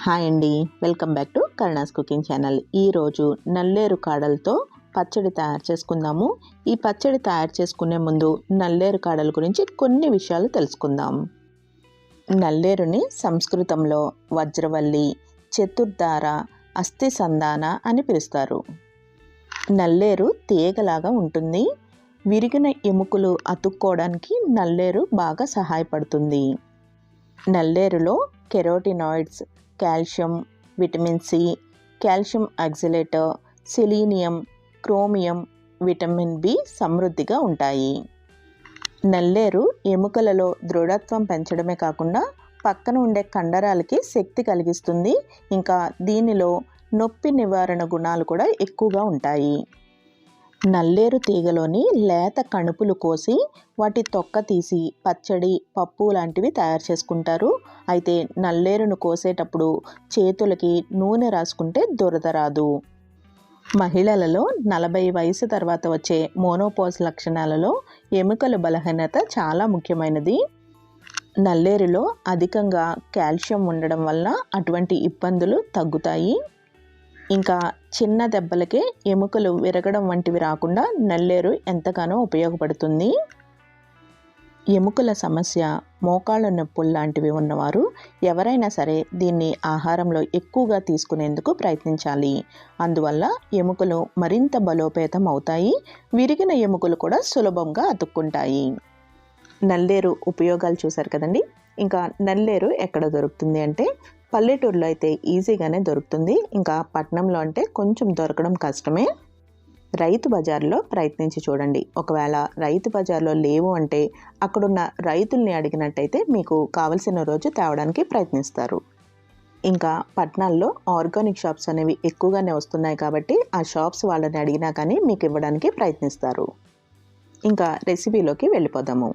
Hi అండి, welcome back to Karuna's cooking channel. ఈరోజు నల్లేరు కాడలతో పచ్చడి తయారు చేసుకుందాము. ఈ పచ్చడి తయారు చేసుకునే ముందు నల్లేరు కాడల గురించి కొన్ని విషయాలు తెలుసుకుందాం. నల్లేరుని సంస్కృతంలో వజ్రవల్లి, చతుర్ధార, అస్థి సంధాన అని పిలుస్తారు. నల్లేరు తీగలాగా ఉంటుంది. విరిగిన ఎముకలు అతుక్కోవడానికి నల్లేరు బాగా సహాయపడుతుంది. నల్లేరులో carotenoids, calcium, vitamin C, calcium oxalate, selenium, chromium, vitamin B సమృద్ధిగా ఉంటాయి. నల్లేరు ఎముకలలో దృఢత్వం పెంచడమే కాకుండా పక్కన ఉండే కండరాలకి శక్తి కలిగిస్తుంది. ఇంకా దీనిలో నొప్పి నివారణ గుణాలు కూడా ఎక్కువగా ఉంటాయి. నల్లేరు తీగలోని లేత కణుపులు కోసి వాటి తొక్క తీసి పచ్చడి, పప్పు లాంటివి తయారు చేసుకుంటారు. అయితే నల్లేరును కోసేటప్పుడు చేతులకి నూనె రాసుకుంటే దురద రాదు. మహిళలలో 40 వయసు తర్వాత వచ్చే మోనోపాజ్ లక్షణాలలో ఎముకల బలహీనత చాలా ముఖ్యమైనది. నల్లేరులో అధికంగా కాల్షియం ఉండడం వల్ల అటువంటి ఇబ్బందులు తగ్గుతాయి. ఇంకా చిన్న దెబ్బలకే ఎముకలు విరగడం వంటివి రాకుండా నల్లేరు ఎంతగానో ఉపయోగపడుతుంది. ఎముకల సమస్య, మోకాళ్ళ నొప్పులు లాంటివి ఉన్నవారు ఎవరైనా సరే దీన్ని ఆహారంలో ఎక్కువగా తీసుకునేందుకు ప్రయత్నించాలి. అందువల్ల ఎముకలు మరింత బలోపేతం అవుతాయి. విరిగిన ఎముకలు కూడా సులభంగా అతుక్కుంటాయి. నల్లేరు ఉపయోగాలు చూశారు కదండి. ఇంకా నల్లేరు ఎక్కడ దొరుకుతుంది అంటే పల్లెటూరులో అయితే ఈజీగానే దొరుకుతుంది. ఇంకా పట్టణంలో అంటే కొంచెం దొరకడం కష్టమే. రైతు బజార్లో ప్రయత్నించి చూడండి. ఒకవేళ రైతు బజార్లో లేవు అంటే అక్కడున్న రైతుల్ని అడిగినట్టయితే మీకు కావలసిన రోజు తేవడానికి ప్రయత్నిస్తారు. ఇంకా పట్టణాల్లో ఆర్గానిక్ షాప్స్ అనేవి ఎక్కువగానే వస్తున్నాయి కాబట్టి ఆ షాప్స్ వాళ్ళని అడిగినా కానీ మీకు ఇవ్వడానికి ప్రయత్నిస్తారు. ఇంకా రెసిపీలోకి వెళ్ళిపోదాము.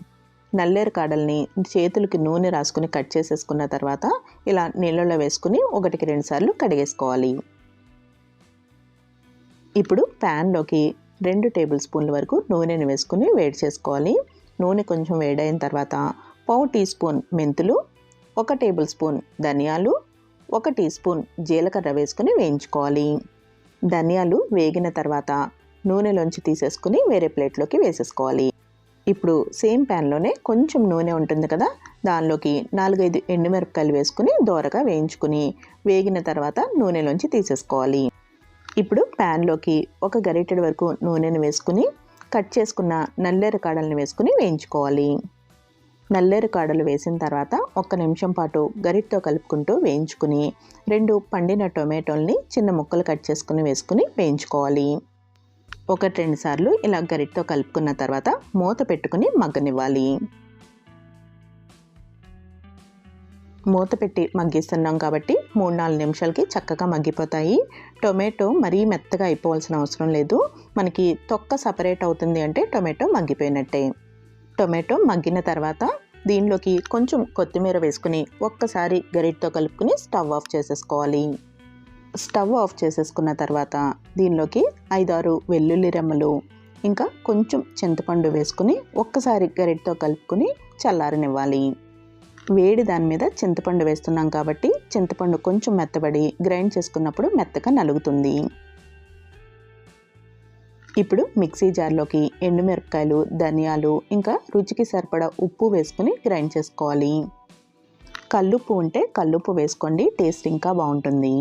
నల్లేరు కాడల్ని చేతులకి నూనె రాసుకుని కట్ చేసేసుకున్న తర్వాత ఇలా నీళ్ళలో వేసుకుని 1-2 సార్లు కడిగేసుకోవాలి. ఇప్పుడు ప్యాన్లోకి 2 టేబుల్ స్పూన్ల వరకు నూనెను వేసుకుని వేడి చేసుకోవాలి. నూనె కొంచెం వేడైన తర్వాత 1/4 టీ స్పూన్ మెంతులు, 1 టేబుల్ స్పూన్ ధనియాలు, 1 టీ స్పూన్ జీలకర్ర వేసుకుని వేయించుకోవాలి. ధనియాలు వేగిన తర్వాత నూనెలోంచి తీసేసుకుని వేరే ప్లేట్లోకి వేసేసుకోవాలి. ఇప్పుడు సేమ్ ప్యాన్లోనే కొంచెం నూనె ఉంటుంది కదా, దానిలోకి 4-5 ఎండుమిరపకాయలు వేసుకుని దోరగా వేయించుకుని వేగిన తర్వాత నూనెలోంచి తీసేసుకోవాలి. ఇప్పుడు ప్యాన్లోకి 1 గరిటెడు వరకు నూనెను వేసుకుని కట్ చేసుకున్న నల్లేరు కాడలను వేసుకుని వేయించుకోవాలి. నల్లేరు కాడలు వేసిన తర్వాత 1 నిమిషం పాటు గరిటెతో కలుపుకుంటూ వేయించుకుని 2 పండిన టొమాటోల్ని చిన్న ముక్కలు కట్ చేసుకుని వేసుకుని వేయించుకోవాలి. 1-2 సార్లు ఇలా గరిటెతో కలుపుకున్న తర్వాత మూత పెట్టుకుని మగ్గనివ్వాలి. మూత పెట్టి మగ్గిస్తున్నాం కాబట్టి 3-4 నిమిషాలకి చక్కగా మగ్గిపోతాయి. టొమాటో మరీ మెత్తగా అయిపోవాల్సిన అవసరం లేదు. మనకి తొక్క సపరేట్ అవుతుంది అంటే టొమాటో మగ్గిపోయినట్టే. టొమాటో మగ్గిన తర్వాత దీనిలోకి కొంచెం కొత్తిమీర వేసుకుని ఒక్కసారి గరిటెతో కలుపుకుని స్టవ్ ఆఫ్ చేసేసుకోవాలి. స్టవ్ ఆఫ్ చేసేసుకున్న తర్వాత దీనిలోకి 5-6 వెల్లుల్లి రెమ్మలు ఇంకా కొంచెం చింతపండు వేసుకుని ఒక్కసారి గరిటెతో కలుపుకుని చల్లారనివ్వాలి. వేడి దాని మీద చింతపండు వేస్తున్నాం కాబట్టి చింతపండు కొంచెం మెత్తబడి గ్రైండ్ చేసుకున్నప్పుడు మెత్తగా నలుగుతుంది. ఇప్పుడు మిక్సీ జార్లోకి ఎండుమిరపకాయలు, ధనియాలు ఇంకా రుచికి సరిపడా ఉప్పు వేసుకుని గ్రైండ్ చేసుకోవాలి. కల్లుప్పు ఉంటే కల్లుప్పు వేసుకోండి, టేస్ట్ ఇంకా బాగుంటుంది.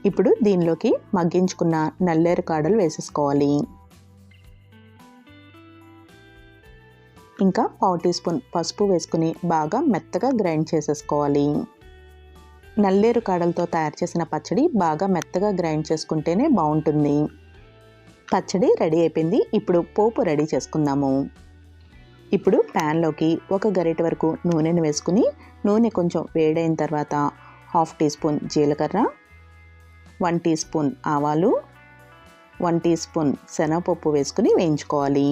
ఇప్పుడు దీనిలోకి మగ్గించుకున్న నల్లేరు కాడలు వేసేసుకోవాలి. ఇంకా 1/4 టీ స్పూన్ పసుపు వేసుకుని బాగా మెత్తగా గ్రైండ్ చేసేసుకోవాలి. నల్లేరు కాడలతో తయారు చేసిన పచ్చడి బాగా మెత్తగా గ్రైండ్ చేసుకుంటేనే బాగుంటుంది. పచ్చడి రెడీ అయిపోయింది. ఇప్పుడు పోపు రెడీ చేసుకుందాము. ఇప్పుడు ప్యాన్లోకి 1 గరిటె వరకు నూనెను వేసుకుని నూనె కొంచెం వేడైన తర్వాత 1/2 టీ స్పూన్ జీలకర్ర, 1 టీ స్పూన్ ఆవాలు, 1 టీ స్పూన్ శనగపప్పు వేసుకుని వేయించుకోవాలి.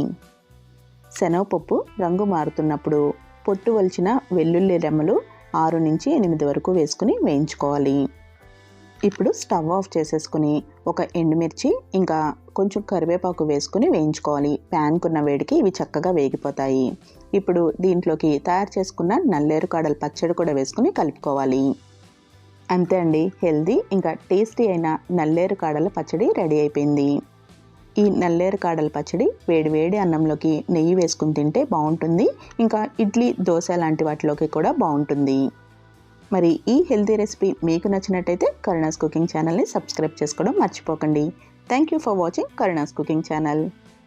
శనగపప్పు రంగు మారుతున్నప్పుడు పొట్టు వలిచిన వెల్లుల్లి రెమ్మలు 6-8 వరకు వేసుకుని వేయించుకోవాలి. ఇప్పుడు స్టవ్ ఆఫ్ చేసేసుకుని ఒక ఎండుమిర్చి ఇంకా కొంచెం కరివేపాకు వేసుకుని వేయించుకోవాలి. ప్యాన్కున్న వేడికి ఇవి చక్కగా వేగిపోతాయి. ఇప్పుడు దీంట్లోకి తయారు చేసుకున్న నల్లేరు కాడల పచ్చడి కూడా వేసుకుని కలుపుకోవాలి. అంతే అండి, హెల్దీ ఇంకా టేస్టీ అయిన నల్లేరు కాడల పచ్చడి రెడీ అయిపోయింది. ఈ నల్లేరు కాడల పచ్చడి వేడి వేడి అన్నంలోకి నెయ్యి వేసుకుని తింటే బాగుంటుంది. ఇంకా ఇడ్లీ, దోశ లాంటి వాటిలోకి కూడా బాగుంటుంది. మరి ఈ హెల్తీ రెసిపీ మీకు నచ్చినట్టయితే కరుణాస్ కుకింగ్ ఛానల్ని సబ్స్క్రైబ్ చేసుకోవడం మర్చిపోకండి. Thank you for watching Karuna's cooking channel.